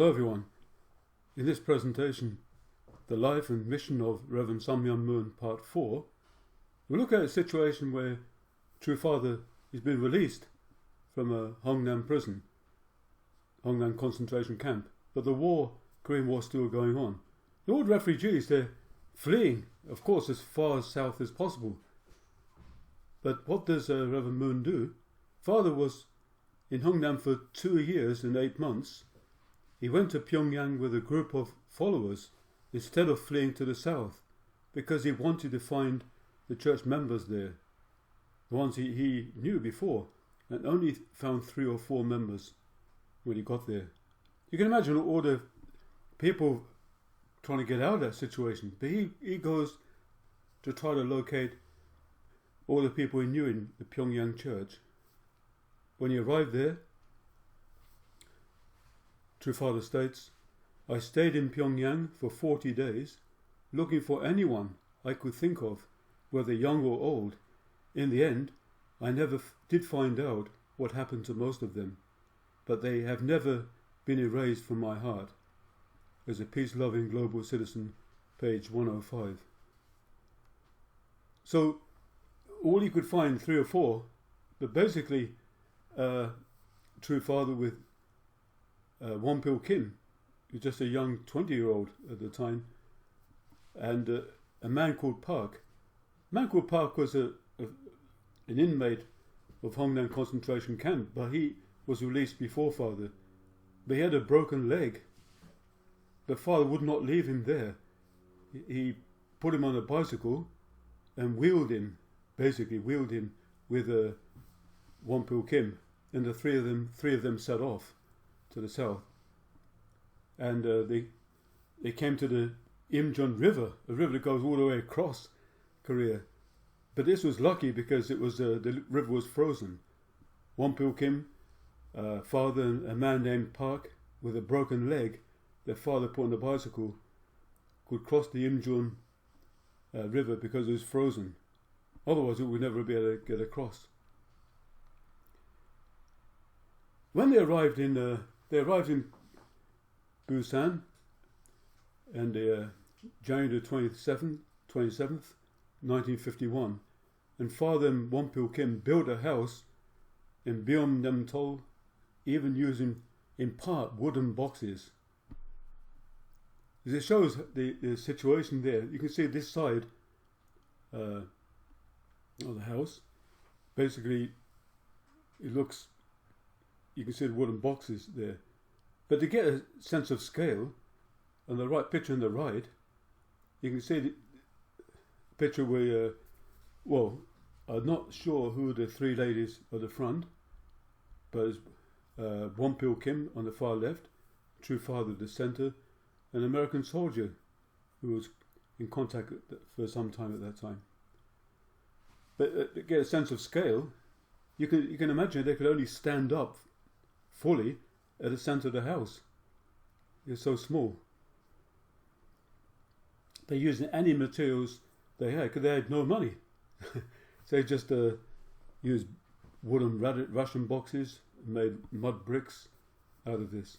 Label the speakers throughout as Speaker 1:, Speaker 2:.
Speaker 1: Hello everyone. In this presentation, The Life and Mission of Reverend Myung, Part 4, we'll look at a situation where True Father has been released from a Heungnam prison, Heungnam concentration camp, but the Korean War is still going on. The old refugees, they're fleeing, of course, as far as south as possible. But what does Reverend Myung do? Father was in Heungnam for 2 years and 8 months. He went to Pyongyang with a group of followers instead of fleeing to the south because he wanted to find the church members there, the ones he knew before, and only found 3 or 4 members when he got there. You can imagine all the people trying to get out of that situation, but he goes to try to locate all the people he knew in the Pyongyang church. When he arrived there, True Father states, I stayed in Pyongyang for 40 days, looking for anyone I could think of, whether young or old. In the end, I never did find out what happened to most of them, but they have never been erased from my heart. As a peace-loving global citizen, page 105. So, all you could find, 3 or 4, but basically, True Father with Wonpil Kim, who was just a young 20-year-old at the time, and a man called Park. A man called Park was an inmate of Heungnam concentration camp, but he was released before Father. But he had a broken leg. But Father would not leave him there. He put him on a bicycle and wheeled him with Wonpil Kim, and the three of them set off to the south, and they came to the Imjeon River, a river that goes all the way across Korea. But this was lucky because it was the river was frozen. Wonpil Kim, Father, and a man named Park with a broken leg, their father put on the bicycle, could cross the Imjeon River because it was frozen. Otherwise, it would never be able to get across. When they arrived in Busan, and January 27th, 1951, and Father and Wonpil Kim built a house in Heungnam, even using in part wooden boxes. This shows the situation there. You can see this side of the house. Basically, it looks. You can see the wooden boxes there. But to get a sense of scale, on the right picture on the right, you can see the picture where, I'm not sure who the 3 ladies at the front, but it's Wonpil Kim on the far left, True Father at the center, an American soldier who was in contact for some time at that time. But to get a sense of scale, you can imagine they could only stand up fully at the center of the house. It's so small. They're using any materials they had because they had no money. So they just used wooden ration boxes, made mud bricks out of this.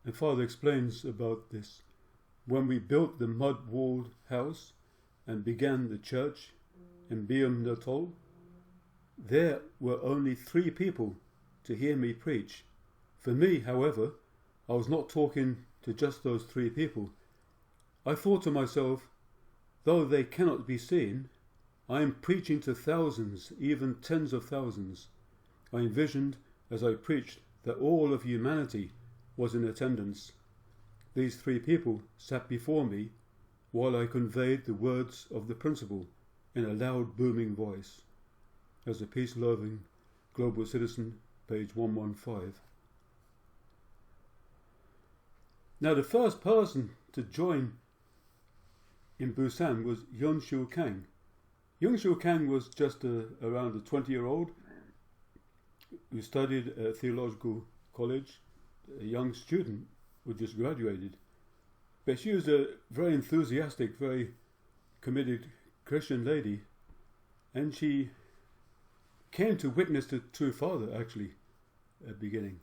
Speaker 1: And Father explains about this. When we built the mud-walled house and began the church in Heungnam, there were only 3 people to hear me preach. For me, however, I was not talking to just those 3 people. I thought to myself, though they cannot be seen, I am preaching to thousands, even tens of thousands. I envisioned, as I preached, that all of humanity was in attendance. These 3 people sat before me while I conveyed the words of the principle in a loud, booming voice. As a peace-loving global citizen, page 115. Now, the first person to join in Busan was Yeon Shil Kang. Yeon Shil Kang was just around a 20-year-old who studied at theological college, a young student who just graduated. But she was a very enthusiastic, very committed Christian lady, and she came to witness the True Father, actually, beginning.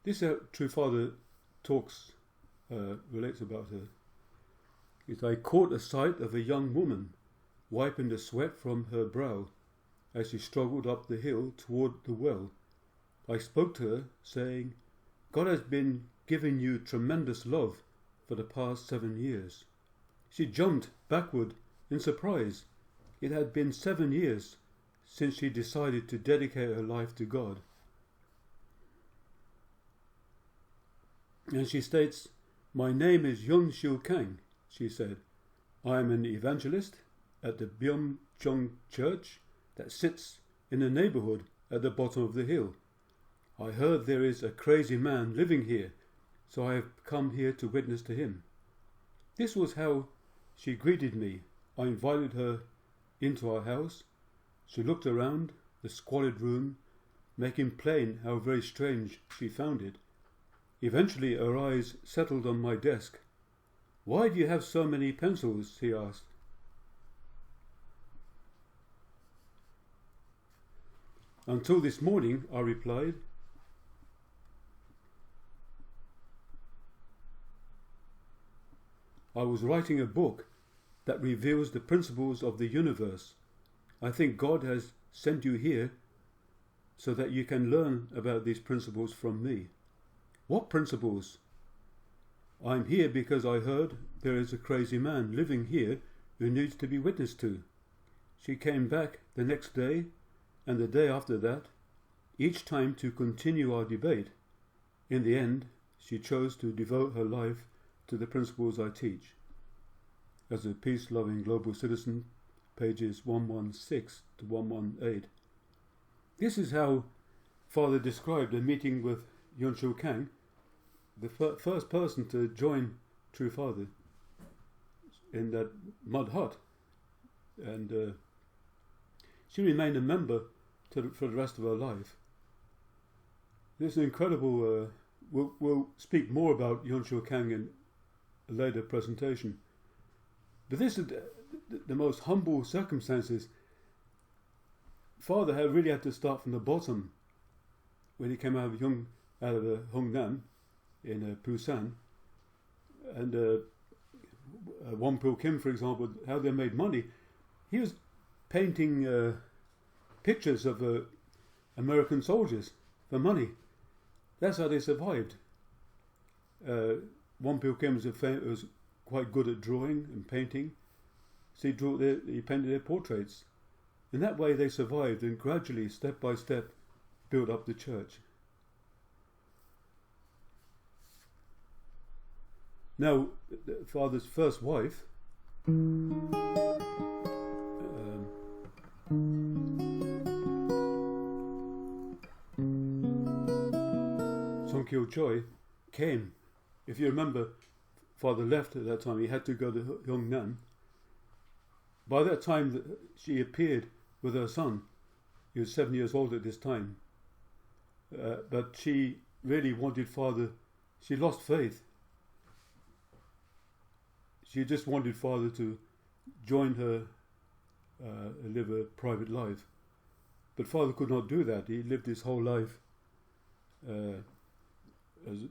Speaker 1: This True Father talks, relates about her. Is I caught a sight of a young woman wiping the sweat from her brow as she struggled up the hill toward the well. I spoke to her, saying, God has been giving you tremendous love for the past 7 years. She jumped backward in surprise. It had been 7 years since she decided to dedicate her life to God. And she states, my name is Kang, she said. I am an evangelist at the Byung church that sits in the neighborhood at the bottom of the hill. I heard there is a crazy man living here, so I have come here to witness to him. This was how she greeted me. I invited her into our house. She looked around the squalid room, making plain how very strange she found it. Eventually her eyes settled on my desk. Why do you have so many pencils? He asked. Until this morning, I replied. I was writing a book that reveals the principles of the universe. I think God has sent you here so that you can learn about these principles from me. What principles? I'm here because I heard there is a crazy man living here who needs to be witnessed to. She came back the next day and the day after that, each time to continue our debate. In the end, she chose to devote her life to the principles I teach. As a peace-loving global citizen, pages 116 to 118. This is how Father described a meeting with Kang, the first person to join True Father in that mud hut. And she remained a member for the rest of her life. This is incredible. We'll speak more about Kang in a later presentation. But this is the most humble circumstances. Father really had to start from the bottom when he came out of Heungnam in Busan. And Wonpil Kim, for example, how they made money. He was painting pictures of American soldiers for money. That's how they survived. Wonpil Kim was quite good at drawing and painting, so he painted their portraits. In that way they survived and gradually, step by step, built up the church. Now, Father's first wife, Song Choi, came. If you remember, Father left at that time. He had to go to Heungnam. By that time, she appeared with her son. He was 7 years old at this time. But she really wanted Father. She lost faith. She just wanted Father to join her, live a private life. But Father could not do that. He lived his whole life as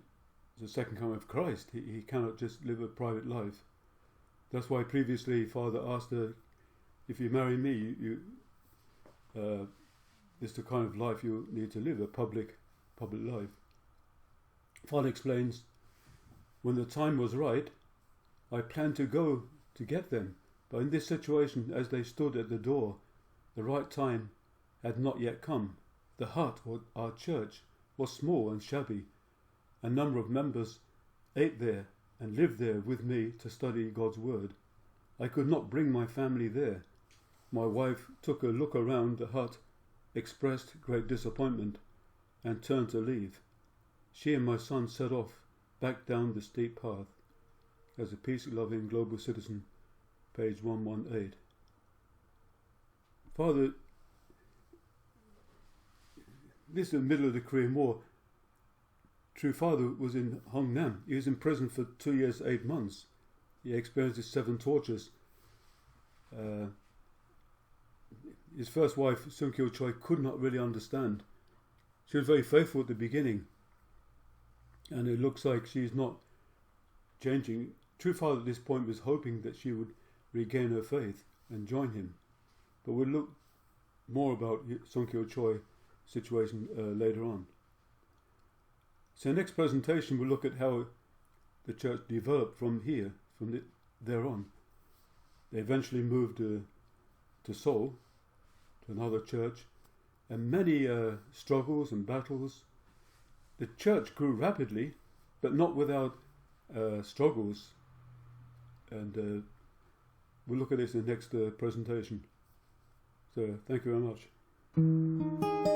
Speaker 1: the second coming of Christ. He cannot just live a private life. That's why previously Father asked her, if you marry me, this is the kind of life you need to live, a public life. Father explains, when the time was right, I planned to go to get them, but in this situation, as they stood at the door, the right time had not yet come. The hut, or our church, was small and shabby. A number of members ate there and lived there with me to study God's word. I could not bring my family there. My wife took a look around the hut, expressed great disappointment, and turned to leave. She and my son set off back down the steep path. As a peace-loving global citizen, page 118. Father, this is the middle of the Korean War. True Father was in Heungnam. He was in prison for 2 years, 8 months. He experienced his 7 tortures. his first wife, Sung Kyo Choi, could not really understand. She was very faithful at the beginning, and it looks like she's not changing. True Father at this point was hoping that she would regain her faith and join him. But we'll look more about Sung Kyo Choi situation later on. So next presentation we'll look at how the church developed from here, there on. They eventually moved to Seoul, to another church, and many struggles and battles. The church grew rapidly, but not without struggles. And we'll look at this in the next presentation. So thank you very much.